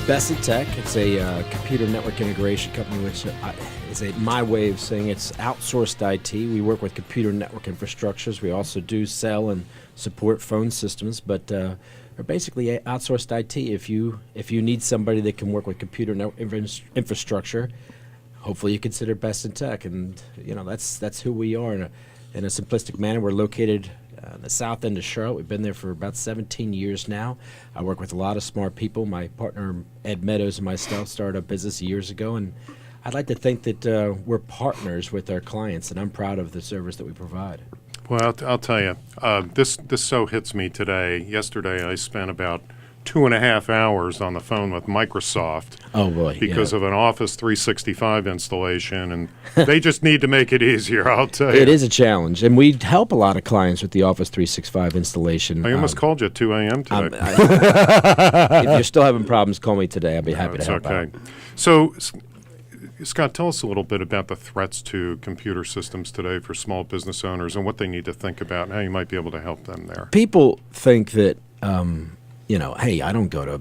Best in Tech. It's a computer network integration company, which is my way of saying it's outsourced IT. We work with computer network infrastructures. We also do sell and support phone systems, but we're basically outsourced IT. If you need somebody that can work with computer network infrastructure, hopefully you consider Best in Tech, and that's who we are in a simplistic manner. We're located the south end of Charlotte. We've been there for about 17 years now. I work with a lot of smart people. My partner, Ed Meadows, and myself started a business years ago, and I'd like to think that we're partners with our clients, and I'm proud of the service that we provide. Well, I'll tell you, this so hits me today. Yesterday, I spent about 2.5 hours on the phone with Microsoft. Oh boy! Because of an Office 365 installation, and they just need to make it easier. I'll tell you, it is a challenge, and we help a lot of clients with the Office 365 installation. I almost called you at 2 a.m. today. If you're still having problems, call me today. I'd be happy to help out. So, Scott, tell us a little bit about the threats to computer systems today for small business owners and what they need to think about and how you might be able to help them there. People think that, hey, I don't go to,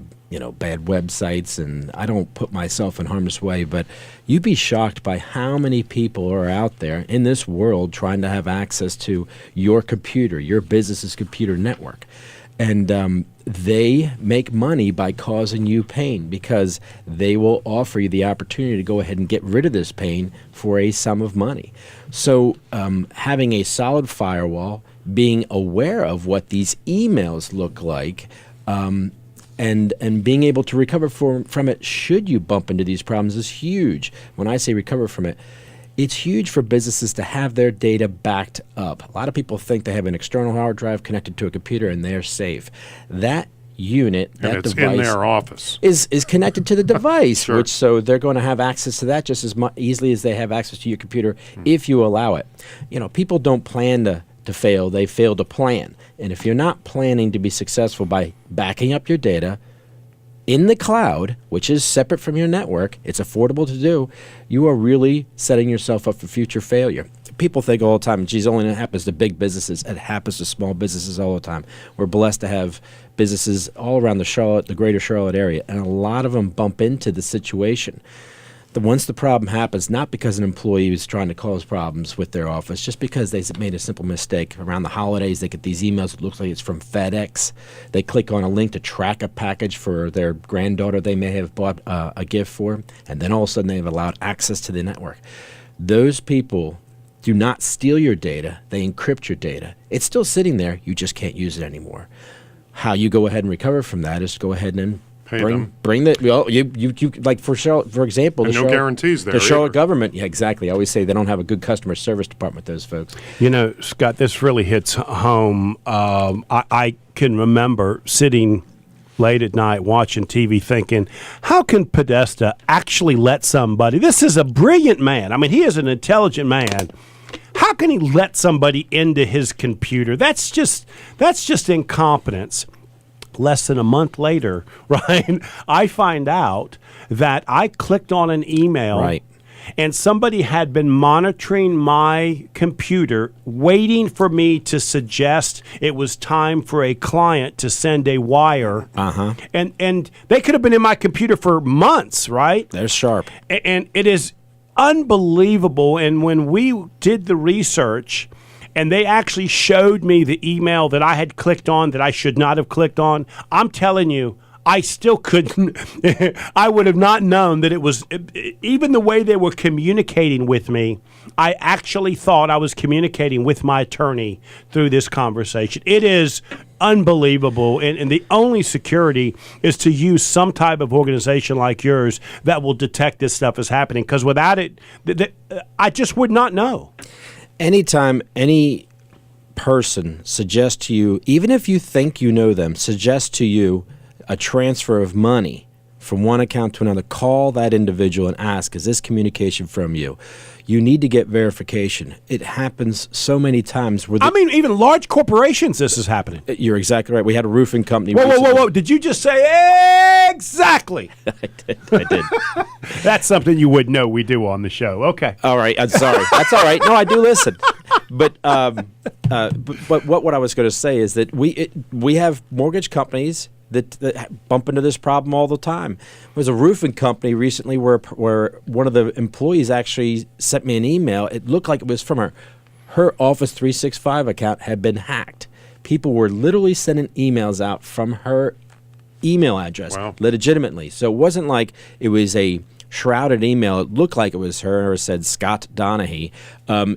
bad websites and I don't put myself in harm's way, but you'd be shocked by how many people are out there in this world trying to have access to your computer, your business's computer network. And they make money by causing you pain because they will offer you the opportunity to go ahead and get rid of this pain for a sum of money. So having a solid firewall, being aware of what these emails look like, and being able to recover from it should you bump into these problems is huge. When I say recover from it, it's huge for businesses to have their data backed up. A lot of people think they have an external hard drive connected to a computer and they're safe. That unit, that it's device, in their office, is connected to the device, Sure. so they're going to have access to that just as easily as they have access to your computer if you allow it. People don't plan to fail, they fail to plan. And if you're not planning to be successful by backing up your data in the cloud, which is separate from your network, it's affordable to do, you are really setting yourself up for future failure. People think all the time, geez, only it happens to big businesses. It happens to small businesses all the time. We're blessed to have businesses all around the greater Charlotte area, and a lot of them bump into the situation. Once the problem happens, not because an employee is trying to cause problems with their office, just because they made a simple mistake. Around the holidays, they get these emails that look like it's from FedEx. They click on a link to track a package for their granddaughter they may have bought a gift for, and then all of a sudden they've allowed access to the network. Those people do not steal your data. They encrypt your data. It's still sitting there. You just can't use it anymore. How you go ahead and recover from that is to go ahead and bring the you like for Charlotte, for example, and no guarantees there. The Charlotte government, yeah, exactly. I always say they don't have a good customer service department. Those folks. Scott, this really hits home. I can remember sitting late at night watching TV thinking, how can Podesta actually let somebody? This is a brilliant man. I mean, he is an intelligent man. How can he let somebody into his computer? That's just incompetence. Less than a month later, right, I find out that I clicked on an email, right, and somebody had been monitoring my computer, waiting for me to suggest it was time for a client to send a wire. And they could have been in my computer for months, right? They're sharp. And it is unbelievable. And when we did the research, and they actually showed me the email that I had clicked on that I should not have clicked on, I'm telling you, I still couldn't. I would have not known that it was, even the way they were communicating with me, I actually thought I was communicating with my attorney through this conversation. It is unbelievable, and the only security is to use some type of organization like yours that will detect this stuff is happening, because without it, I just would not know. Anytime any person suggests to you, even if you think you know them, suggests to you a transfer of money from one account to another, call that individual and ask, is this communication from you? You need to get verification. It happens so many times. Even large corporations, this is happening. You're exactly right. We had a roofing company. Whoa. Did you just say exactly? I did. That's something you would know we do on the show. Okay. All right. I'm sorry. That's all right. No, I do listen. But what I was going to say is that we have mortgage companies that bump into this problem all the time. There was a roofing company recently where one of the employees actually sent me an email. It looked like it was from her Office 365 account had been hacked. People were literally sending emails out from her email address legitimately. So it wasn't like it was a shrouded email. It looked like it was her, or it said Scott Donaghy.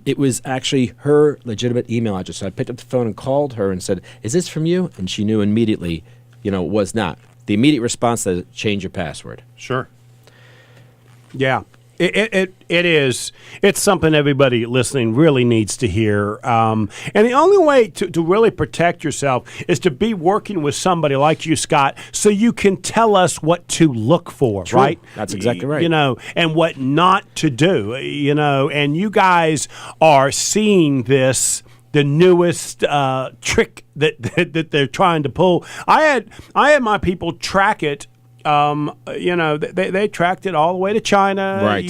It was actually her legitimate email address. So I picked up the phone and called her and said, "Is this from you?" And she knew immediately, it was not. The immediate response said, "Change your password." Sure. Yeah. It is. It's something everybody listening really needs to hear. And the only way to really protect yourself is to be working with somebody like you, Scott, so you can tell us what to look for, True. right? That's exactly right. And what not to do, and you guys are seeing this, the newest trick that they're trying to pull. I had my people track it. They tracked it all the way to China. Right.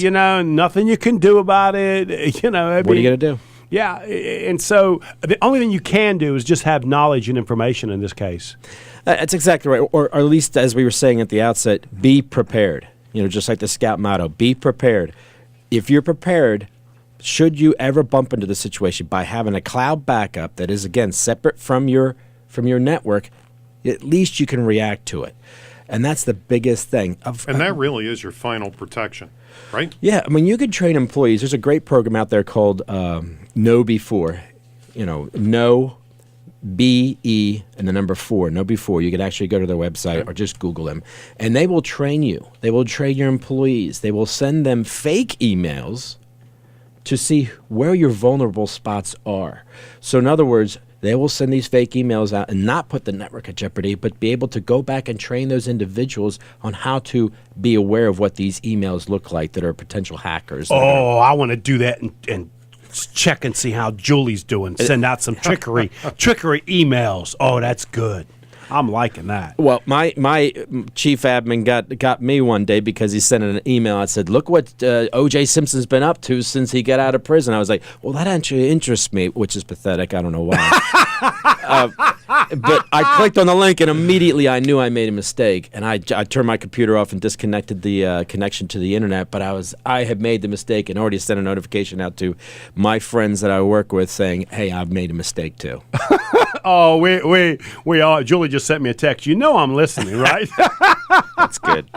Nothing you can do about it. What are you going to do? Yeah, and so the only thing you can do is just have knowledge and information in this case. That's exactly right. Or at least, as we were saying at the outset, be prepared. Just like the Scout motto, be prepared. If you're prepared, should you ever bump into the situation by having a cloud backup that is, again, separate from your network, at least you can react to it. And that's the biggest thing. And that really is your final protection, right? Yeah. I mean, you could train employees. There's a great program out there called Know Before. Know, B-E, and the number 4, Know Before. You could actually go to their website or just Google them. And they will train you. They will train your employees. They will send them fake emails to see where your vulnerable spots are. So in other words, they will send these fake emails out and not put the network at jeopardy, but be able to go back and train those individuals on how to be aware of what these emails look like that are potential hackers. Oh, I want to do that and check and see how Julie's doing. Send out some trickery emails. Oh, that's good. I'm liking that. Well, my chief admin got me one day because he sent an email that said, "Look what O.J. Simpson's been up to since he got out of prison." I was like, "Well, that actually interests me," which is pathetic. I don't know why. But I clicked on the link and immediately I knew I made a mistake, and I turned my computer off and disconnected the connection to the internet. But I had made the mistake and already sent a notification out to my friends that I work with saying, "Hey, I've made a mistake too." Oh, we all. Julie just sent me a text. I'm listening, right? That's good.